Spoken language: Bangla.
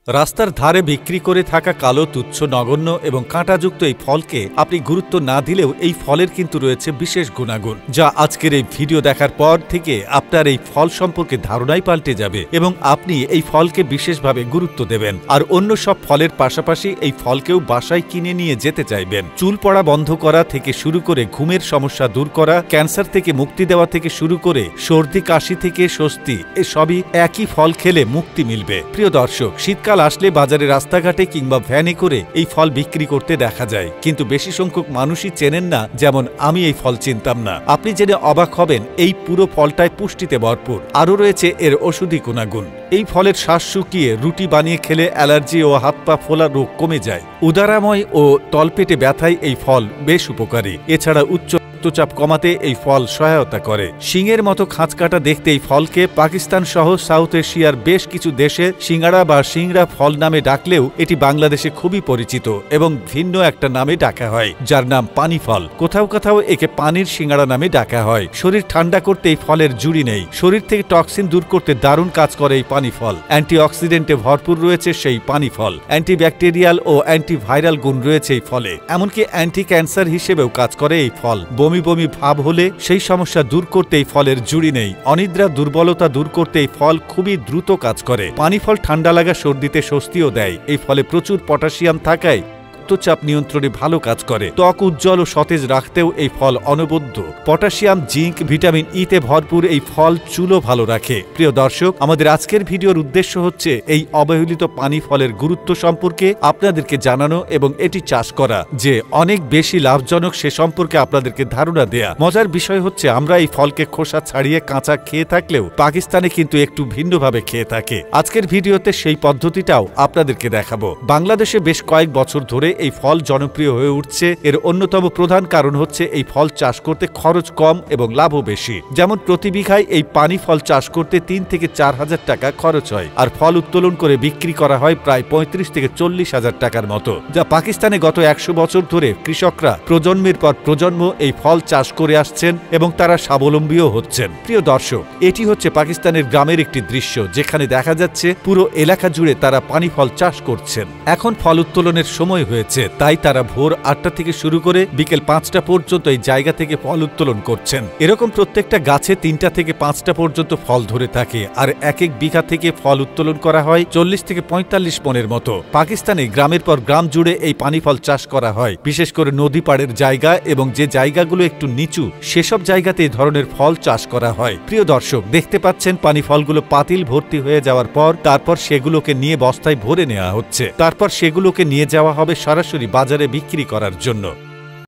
রাস্তার ধারে বিক্রি করে থাকা কালো তুচ্ছ নগণ্য এবং কাঁটাযুক্ত এই ফলকে আপনি গুরুত্ব না দিলেও এই ফলের কিন্তু রয়েছে বিশেষ গুণাগুণ, যা আজকের এই ভিডিও দেখার পর থেকে আপনার এই ফল সম্পর্কে ধারণাই পাল্টে যাবে এবং আপনি এই ফলকে বিশেষভাবে গুরুত্ব দেবেন আর অন্য সব ফলের পাশাপাশি এই ফলকেও বাসায় কিনে নিয়ে যেতে চাইবেন। চুল পড়া বন্ধ করা থেকে শুরু করে ঘুমের সমস্যা দূর করা, ক্যান্সার থেকে মুক্তি দেওয়া থেকে শুরু করে সর্দি কাশি থেকে স্বস্তি, এসবই একই ফল খেলে মুক্তি মিলবে। প্রিয় দর্শক, শীতকাল আসলে বাজারে রাস্তাঘাটে কিংবা ভ্যানে করে এই ফল বিক্রি করতে দেখা যায়, কিন্তু বেশি সংখ্যক মানুষই চেনেন না। যেমন আমি এই ফল চিনতাম না। আপনি জেনে অবাক হবেন, এই পুরো ফলটায় পুষ্টিতে ভরপুর, আরও রয়েছে এর ওষুধি গুণাগুণ। এই ফলের শ্বাস শুকিয়ে রুটি বানিয়ে খেলে অ্যালার্জি ও হাত পা ফোলা রোগ কমে যায়। উদারাময় ও তলপেটে ব্যথায় এই ফল বেশ উপকারী। এছাড়া উচ্চ রক্তচাপ কমাতে এই ফল সহায়তা করে। শিঙের মতো খাঁচকাটা দেখতে এই ফলকে পাকিস্তান সহ সাউথ এশিয়ার বেশ কিছু দেশে সিঙ্গাড়া বা সিংড়া ফল নামে ডাকলেও এটি বাংলাদেশে খুবই পরিচিত এবং ভিন্ন একটা নামে ডাকা হয়, যার নাম পানি ফল। কোথাও কোথাও একে পানির সিঙ্গাড়া নামে ডাকা হয়। শরীর ঠান্ডা করতে এই ফলের জুড়ি নেই। শরীর থেকে টক্সিন দূর করতে দারুণ কাজ করে এই পানি ফল। অ্যান্টিঅক্সিডেন্টে ভরপুর রয়েছে সেই পানি ফল। অ্যান্টিব্যাকটেরিয়াল ও অ্যান্টিভাইরাল গুণ রয়েছে এই ফলে। এমনকি অ্যান্টি ক্যান্সার হিসেবেও কাজ করে এই ফল। বমি বমি ভাব হলে সেই সমস্যা দূর করতে এই ফলের জুড়ি নেই। অনিদ্রা দুর্বলতা দূর করতে এই ফল খুবই দ্রুত কাজ করে। পানি ফল ঠান্ডা লাগা সর্দিতে স্বস্তিও দেয়। এই ফলে প্রচুর পটাশিয়াম থাকায় রক্তচাপ নিয়ন্ত্রণে ভালো কাজ করে। ত্বক উজ্জ্বল ও সতেজ রাখতেও এই ফল অনবদ্য। পটাশিয়াম, জিঙ্ক, ভিটামিন ই তে ভরপুর এই ফল চুলও ভালো রাখে। প্রিয় দর্শক, আমাদের আজকের ভিডিওর উদ্দেশ্য হচ্ছে এই অবহেলিত পানি ফলের গুরুত্ব সম্পর্কে আপনাদেরকে জানানো এবং এটি চাষ করা যে অনেক বেশি লাভজনক সে সম্পর্কে আপনাদেরকে ধারণা দেয়া। মজার বিষয় হচ্ছে, আমরা এই ফলকে খোসা ছাড়িয়ে কাঁচা খেয়ে থাকলেও পাকিস্তানে কিন্তু একটু ভিন্নভাবে খেয়ে থাকে। আজকের ভিডিওতে সেই পদ্ধতিটাও আপনাদেরকে দেখাবো। বাংলাদেশে বেশ কয়েক বছর ধরে এই ফল জনপ্রিয় হয়ে উঠছে। এর অন্যতম প্রধান কারণ হচ্ছে এই ফল চাষ করতে খরচ কম এবং লাভও বেশি। যেমন প্রতি বিঘায় এই পানি ফল চাষ করতে 3 থেকে 4 হাজার টাকা খরচ হয়, আর ফল উত্তোলন করে বিক্রি করা হয় প্রায় 35 থেকে 40 হাজার টাকার মতো, যা পাকিস্তানে গত 100 বছর ধরে কৃষকরা প্রজন্মের পর প্রজন্ম এই ফল চাষ করে আসছেন এবং তারা স্বাবলম্বীও হচ্ছেন। প্রিয় দর্শক, এটি হচ্ছে পাকিস্তানের গ্রামের একটি দৃশ্য, যেখানে দেখা যাচ্ছে পুরো এলাকা জুড়ে তারা পানি ফল চাষ করছেন। এখন ফল উত্তোলনের সময় হয়েছে, তাই তারা ভোর 8টা থেকে শুরু করে বিকেল 5টা পর্যন্ত এই জায়গা থেকে ফল উত্তোলন করছেন। এরকম প্রত্যেকটা গাছে 3টা থেকে 5টা পর্যন্ত ফল ধরে থাকে, আর এক এক বিঘা থেকে ফল উত্তোলন করা হয় 40 থেকে 45 মনের মতো। পাকিস্তানে গ্রামের পর গ্রাম জুড়ে এই পানি ফল চাষ করা হয়, বিশেষ করে নদী পাড়ের জায়গা এবং যে জায়গাগুলো একটু নিচু সেসব জায়গাতে এই ধরনের ফল চাষ করা হয়। প্রিয় দর্শক, দেখতে পাচ্ছেন পানি ফলগুলো পাতিল ভর্তি হয়ে যাওয়ার পর তারপর সেগুলোকে নিয়ে বস্তায় ভরে নেওয়া হচ্ছে। তারপর সেগুলোকে নিয়ে যাওয়া হবে সরাসরি বাজারে বিক্রি করার জন্য।